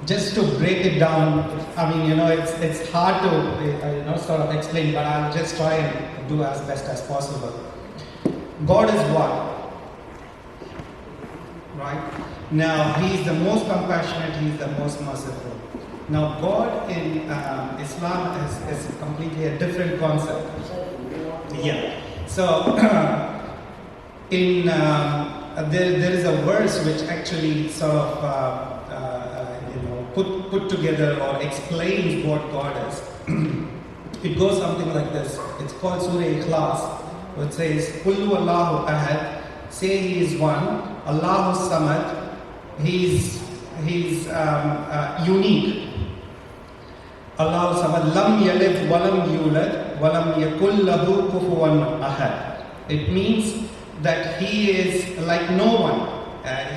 Just to break it down, I mean, it's hard to, sort of explain, but I'll just try and do as best as possible. God is one, right? Now, He is the most compassionate, He is the most merciful. Now, God in Islam is completely a different concept. Yeah. So, there is a verse which actually sort of put together or explains what God is. It goes something like this. It's called Surah Ikhlas, which says, Kullu Allahu Ahad, say He is one, Allahu Samad, He's unique. Allahu Samad, Lam Yalid Walam Yulad, Walam Yakul Lahu Kufuwan Ahad. It means that He is like no one.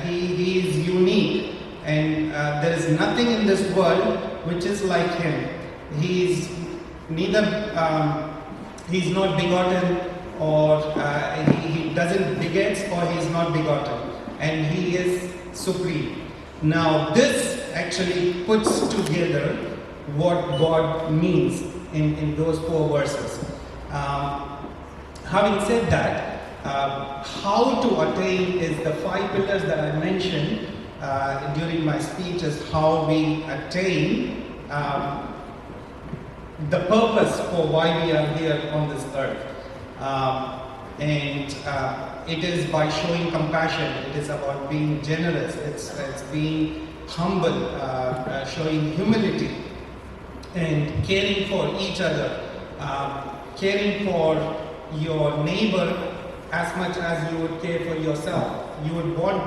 He is unique. And there is nothing in this world which is like Him. He's neither, He's not begotten, or he doesn't begets, or He's not begotten. And He is supreme. Now this actually puts together what God means in those four verses. Having said that, how to attain is the 5 pillars that I mentioned during my speech, is how we attain the purpose for why we are here on this earth. And it is by showing compassion, it is about being generous, it's being humble, showing humility, and caring for each other, caring for your neighbor as much as you would care for yourself. You would want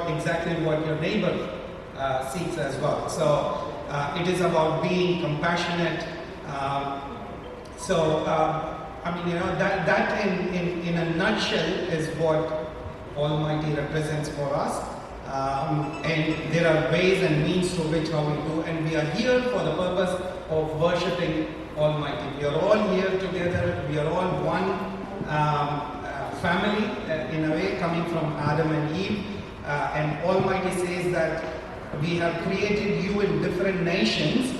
exactly what your neighbor seeks as well. So it is about being compassionate. That in a nutshell is what Almighty represents for us. And there are ways and means through which how we do, and we are here for the purpose of worshipping Almighty. We are all here together. We are all one family, in a way, coming from Adam and Eve. And Almighty says that we have created you in different nations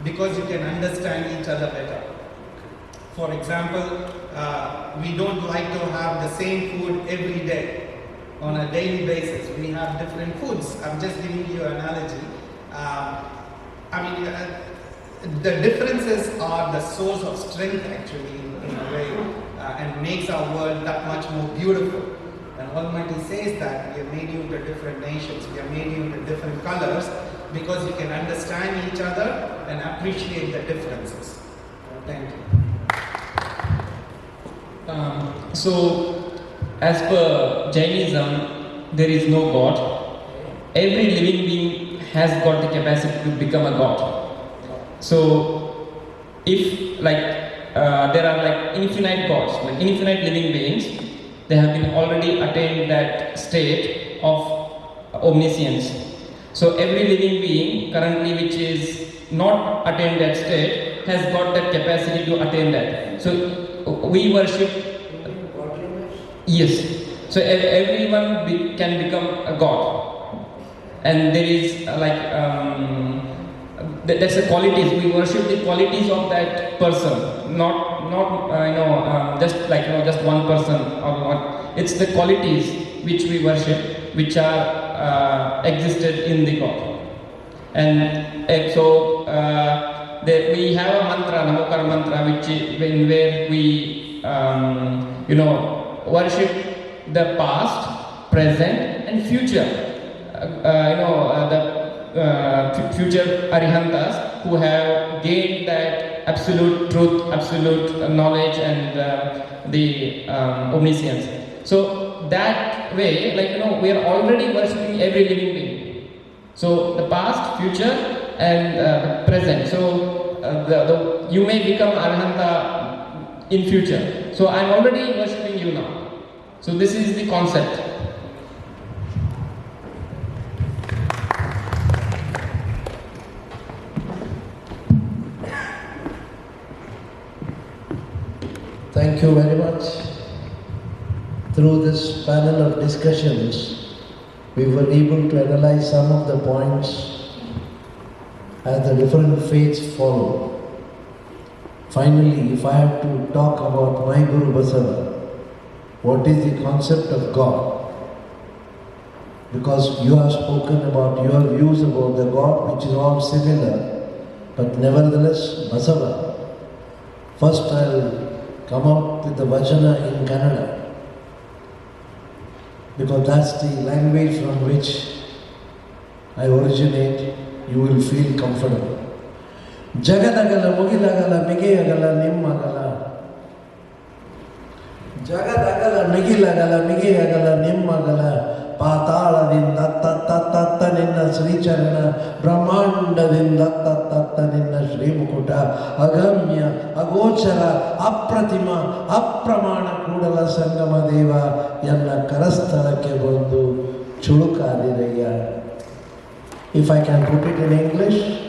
because you can understand each other better. For example, we don't like to have the same food every day. On a daily basis, we have different foods. I'm just giving you an analogy. The differences are the source of strength, actually, in a way, and makes our world that much more beautiful. And Almighty says that we have made you into different nations, we have made you into different colors, because you can understand each other and appreciate the differences. Thank you. As per Jainism, there is no God. Every living being has got the capacity to become a God. So, if there are infinite gods, like infinite living beings, they have been already attained that state of omniscience. So every living being currently which is not attained that state has got that capacity to attain that. So we worship. Yes. So everyone can become a god, and there is that's the qualities. We worship the qualities of that person, not just one person or what. It's the qualities which we worship, which are existed in the God. And we have a mantra, Namokar mantra, where we worship the past, present, and future. The future Arihantas who have gained that absolute truth, absolute knowledge, and the omniscience. So that way, we are already worshipping every living being. So the past, future, and present. So you may become Arihanta in future. So I'm already worshipping you now. So this is the concept. Thank you very much. through this panel of discussions, we were able to analyze some of the points as the different faiths follow. Finally, if I have to talk about my Guru Basava, what is the concept of God? Because you have spoken about your views about the God, which is all similar, but nevertheless, Basava. First I'll come out with the Vachana in Kannada, because that's the language from which I originate. You will feel comfortable. Jagadagala, Mugilagala, Migayagala, Nimmagala. Jagadagala, Migilagala, Migayagala, Nimmagala. Pataladinda tatta ninna Sri Charana, Brahmandadinda tatta ninna Sri Mukuta, Agamya, Agochara, Apratima, Apramana Kudala Sangama Deva, Yanna Karasthalake Bandhu, Chulukadiraya. If I can put it in English,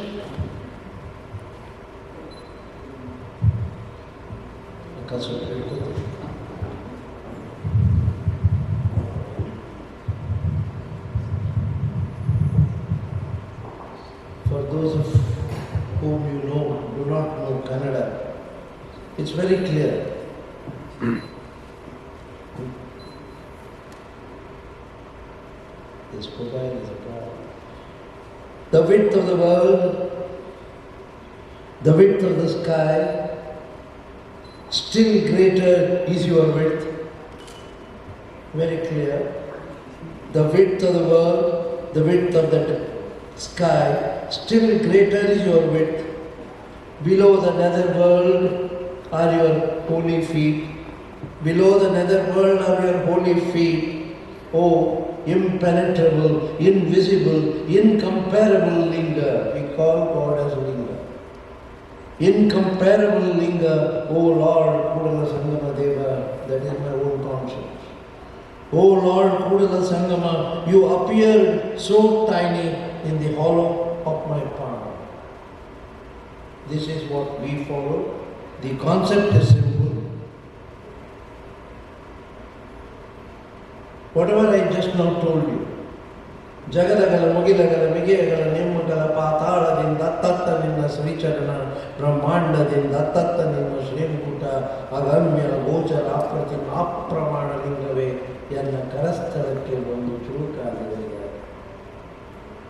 for those of whom you know, do not know Kannada, it's very clear. This mobile is a problem. The width of the world, the width of the sky, still greater is your width. Very clear. The width of the world, the width of the sky, still greater is your width. Below the nether world are your holy feet. Below the nether world are your holy feet. Oh, impenetrable, invisible, incomparable Linga. We call God as Linga. Incomparable Linga, O Lord, Kudala Sangama Deva, that is my own conscience. O Lord, Kudala Sangama, you appeared so tiny in the hollow of my palm. This is what we follow. The concept is simple. Whatever I just now told you, Jagadagala, Mugilagala, Migayagala, Nimmagala, Pataladinda, Tatta Ninna Sri Charana, Brahmandadinda, Tatta Ninna Sri Mukuta, Agamya, Gochara, Apratim, Apramana Lingave, Yanna Karasthalake Bandhu Chulukadiraya.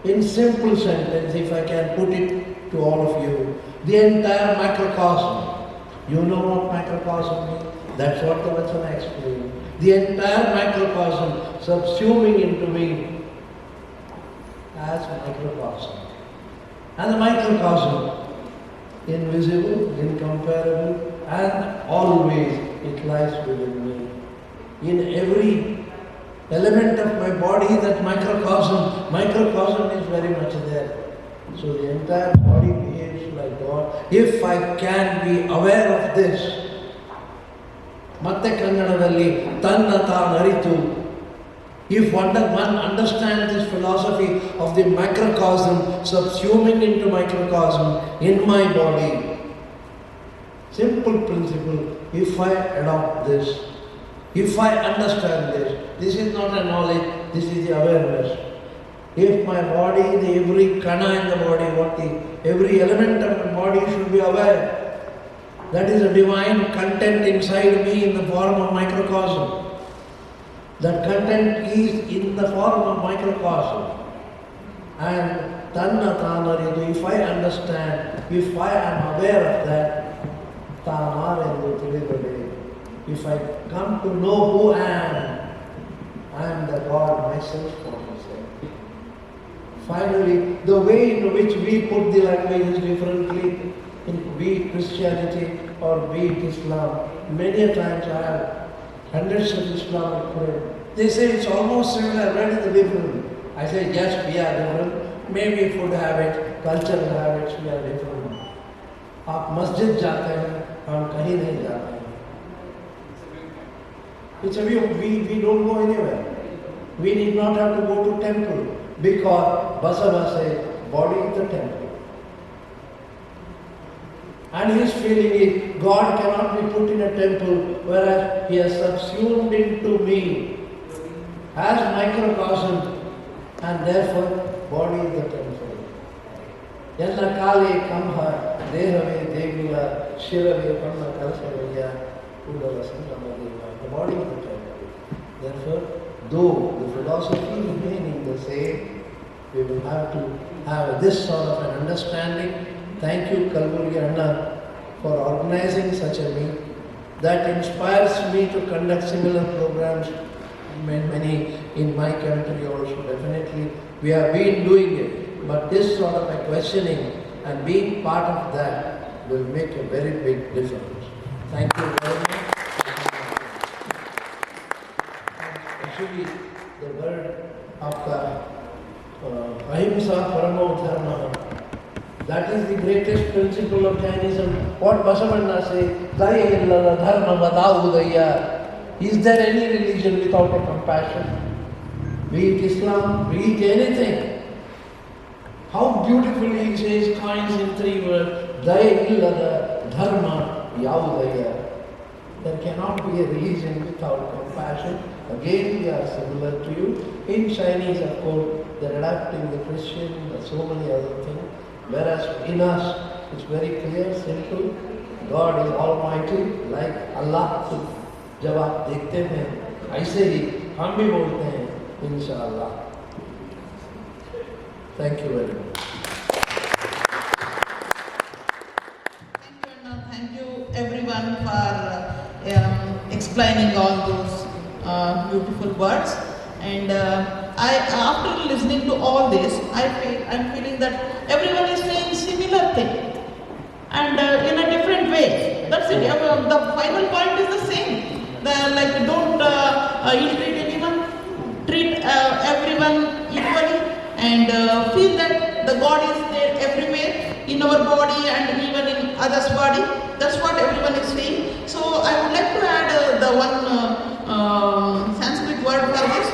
In simple sentence, if I can put it to all of you, the entire microcosm, you know what microcosm means? That's what the Vachana explained. The entire microcosm subsuming into me as microcosm. And the microcosm, invisible, incomparable, and always it lies within me. In every element of my body, that microcosm is very much there. So the entire body behaves like God. If I can be aware of this, ಮತ್ತೆ ಕನ್ನಡದಲ್ಲಿ ತನ್ನ ತಾನರಿತು. If one understands this philosophy of the macrocosm subsuming into microcosm in my body, simple principle, if I adopt this, if I understand this is not a knowledge, this is the awareness. If my body, every kana in the body, every element of my body should be aware. That is a divine content inside me in the form of microcosm. That content is in the form of microcosm. And tanna tanaridu, if I understand, if I am aware of that, tanarendu tilivade. If I come to know who I am the God myself for myself. Finally, the way in which we put the languages differently, be it Christianity or be it Islam. Many a times I have hundreds of Islamic friends. They say it's almost similar, where is the difference? I say yes, we are different. Maybe food habits, cultural habits, we are different. आप मस्जिद जाते हैं, हम कहीं नहीं जाते हैं. It's a view, we don't go anywhere. We need not have to go to temple because Basava says body is the temple. And his feeling is, God cannot be put in a temple, whereas he has subsumed into me as microcosm, and therefore body is the temple. ಎಲ್ಲ ಕಾಲೇ ಕಂಭ ದೇಹವೇ ದೇಗುಲ ಶಿರವೇ ಪಣ್ಣ ಕಲಸವಯ್ಯ Kudala Sangama Deva. The body is the temple. Therefore, though the philosophy remaining the same, we will have to have this sort of an understanding. Thank you, Kalburgi Anna, for organizing such a meet. That inspires me to conduct similar programs, many in my country also. Definitely, we have been doing it. But this sort of a questioning and being part of that will make a very big difference. Thank you very much. Especially the word of the Ahimsa Paramo Dharma. That is the greatest principle of Jainism. What Basavanna says, Daya illada dharma vadavudaya. Is there any religion without a compassion? Be it Islam, be it anything. How beautifully he says, coins in 3 words, Daya illada dharma yavudaya. There cannot be a religion without compassion. Again, we are similar to you. In Chinese, of course, they're adapting the Christian, so many other things. Whereas in us, it's very clear, simple. God is almighty, like Allah. जब आप देखते हैं, ऐसे ही हम भी बोलते हैं, इंशाअल्लाह. Thank you very much. Thank you, Anna. Thank you everyone for explaining all those beautiful words. And after listening to all this, I'm feeling that everyone is saying similar thing, and in a different way. That's it. The final point is the same. Like don't ill-treat anyone, treat everyone equally, and feel that the God is there everywhere in our body and even in others' body. That's what everyone is saying. So I would like to add the one Sanskrit word for this.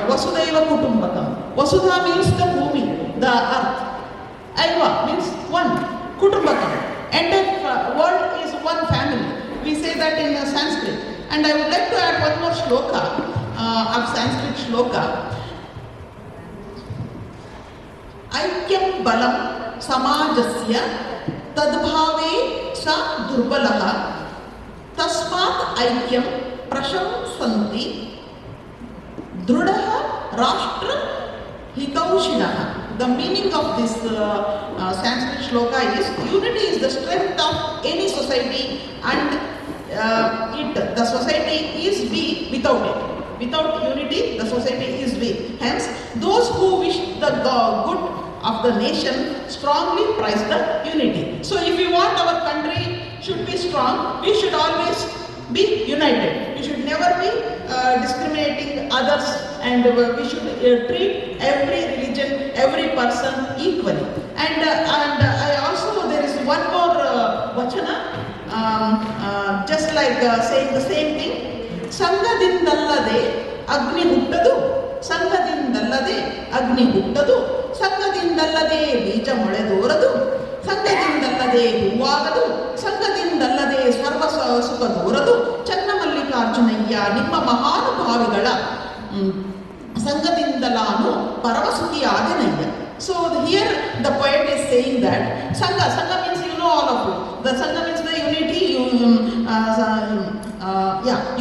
Vasudhaiva Kutumbakam. Vasudha means the bhumi, the earth. Aiva means one. Kutumbakam. Entire world is one family. We say that in Sanskrit. And I would like to add one more shloka of Sanskrit shloka. Aikyam balam samajasya tadbhave sa durbalaha tasmat aikyam prashamsanti drudaha rashtra hikaushinaha. The meaning of this Sanskrit shloka is unity is the strength of any society, and the society is weak without it. Without unity, the society is weak. Hence, those who wish the good of the nation strongly prize the unity. So if we want our country should be strong, we should always be united. We should never be discriminating others, and we should treat every religion, every person equally. And I also, there is one more vachana, just like saying the same thing. ಸಂಘದಿಂದಲ್ಲದೆ ಅಗ್ನಿ ಹುಟ್ಟದು, ಸಂಘದಿಂದಲ್ಲದೆ ಅಗ್ನಿ ಹುಟ್ಟದು, ಸಂಘದಿಂದಲ್ಲದೆ ಬೀಜ ಮೊಳೆದೋರದು, ಸಂಘದಿಂದಲ್ಲದೆ ಹೂವಾಗದು, ಸಂಘದಿಂದಲ್ಲದೆ ಸರ್ವ ಸುಖ ದೂರದು, ಚನ್ನಮಲ್ಲಿಕಾರ್ಜುನಯ್ಯ ನಿಮ್ಮ ಮಹಾನುಭಾವಿಗಳ ಸಂಘದಿಂದಲಾನು ಪರಮಸುಖಿಯಾದೆನಯ್ಯ. So here the poet is saying that Sangha means, you know, all of you. The Sangha means the unity,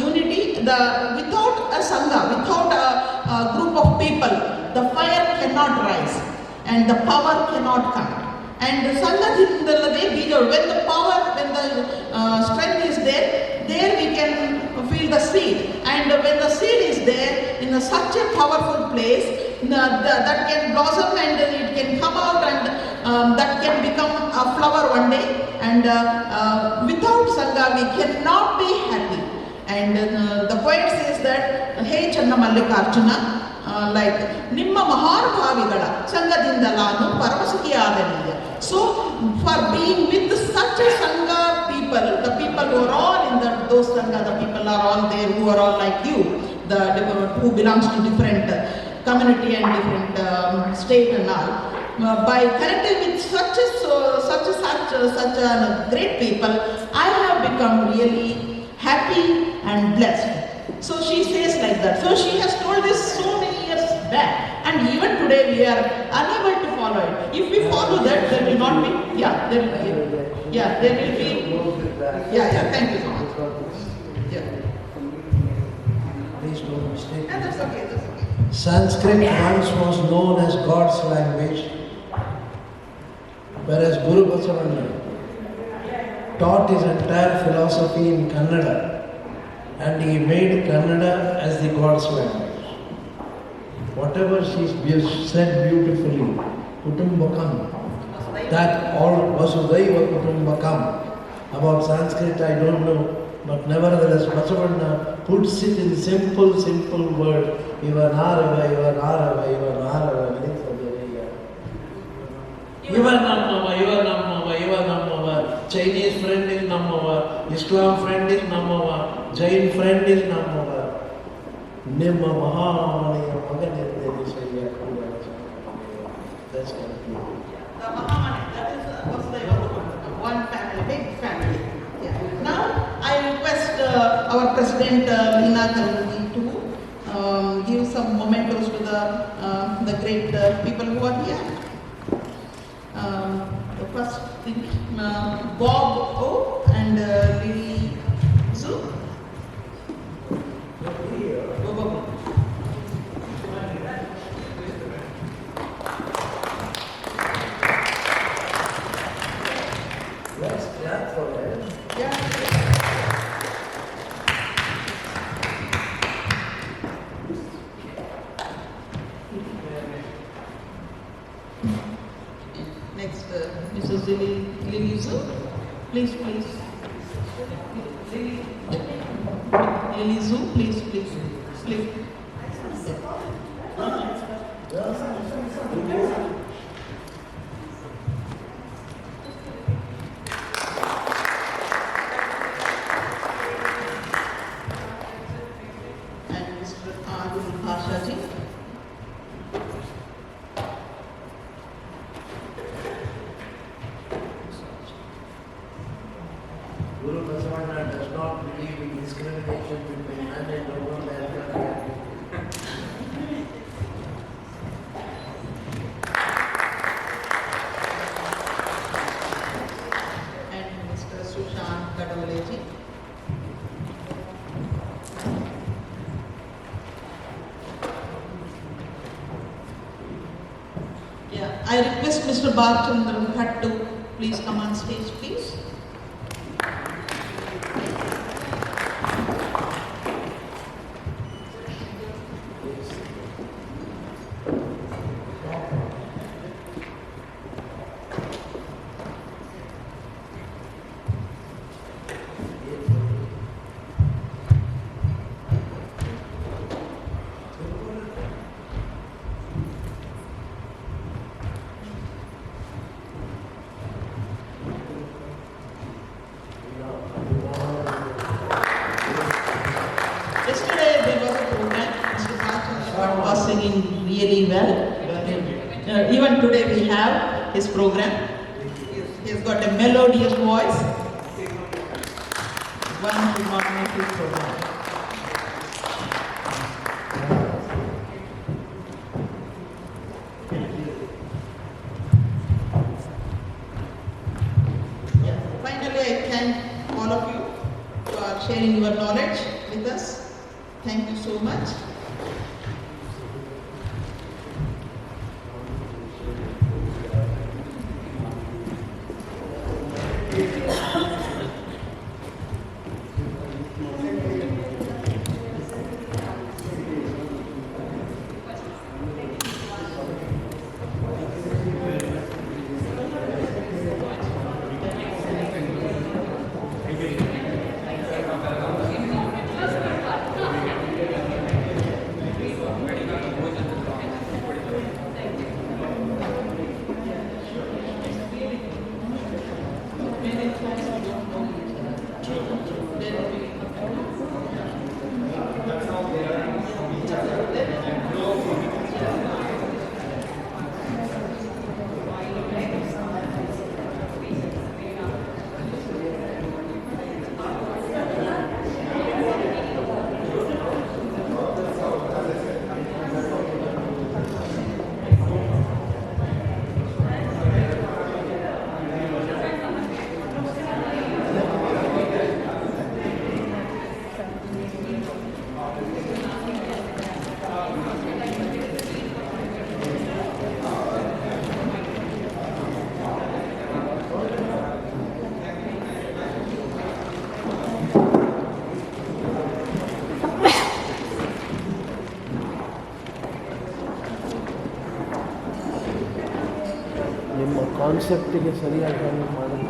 unity. Without a Sangha, without a group of people, the fire cannot rise and the power cannot come. And Sangha Dindalade Bija, when the power, when the strength is there we can feel the seed. And when the seed is there in such a powerful place, that can blossom and it can come out, and that can become a flower one day. And without Sangha we cannot be happy. And the poet says that, Hey Channamallikarjuna, like Nimma Maharabhavigala Sangadindalanu Paramasukhiyadaniya. So for being with such a Sangha people, the people who are all in those Sangha, the people are all there who are all like you, who belongs to different community and different state and all. By connecting with such a great people, I have become really happy and blessed. So she says like that. So she has told this so many years back, and even today we are unable to follow it. If we follow that, there will not be. Yeah, there will be. Yeah, there will be. Yeah. Thank you so much. Yeah. Please don't mistake. Yeah, that's okay. That's okay. Sanskrit once was known as God's language, whereas Guru Basavana taught his entire philosophy in Kannada, and he made Kannada as the God's language. Whatever she said beautifully, Kutumbakam, that all Vasudhaiva Kutumbakam. About Sanskrit I don't know, but nevertheless Basavana puts it in simple word. Iva Narava, Iva Narava, Iva Narava, Iva Nammava, Iva Nammava, Iva Nammava. Chinese friend is Nammava, Islam friend is Nammava, Jain friend is Nammava. Nimma Mahamaniya Maganirde Visaya Kuya. That's kind of beautiful. The Mahamani, that is one family, big family. Yeah. Now I request our President Leena Kalani to give some mementos to the great people who are here. The first thing, Bob O and Lily Zu. Let's clap for them. Next, Mrs. Lily Zu. Please. Lily Zu, please. And Mr. Anubhava Goshti. Guru Basavana does not believe in discrimination between man and woman and family. And Mr. Sushant Kadavaleji. Yeah, I request Mr. Bhalchandran Bhatt to please come on stage, please. Yesterday there was a program, Mr. Bhalchandran was singing really well. Even today we have his program. He has got a melodious voice. One should not make his program. Yeah. Finally, I thank all of you for sharing your knowledge with us. Thank you so much. ನಿಮ್ಮ ಕಾನ್ಸೆಪ್ಟಿಗೆ ಸರಿಯಾಗಿ handle ಮಾಡೋದು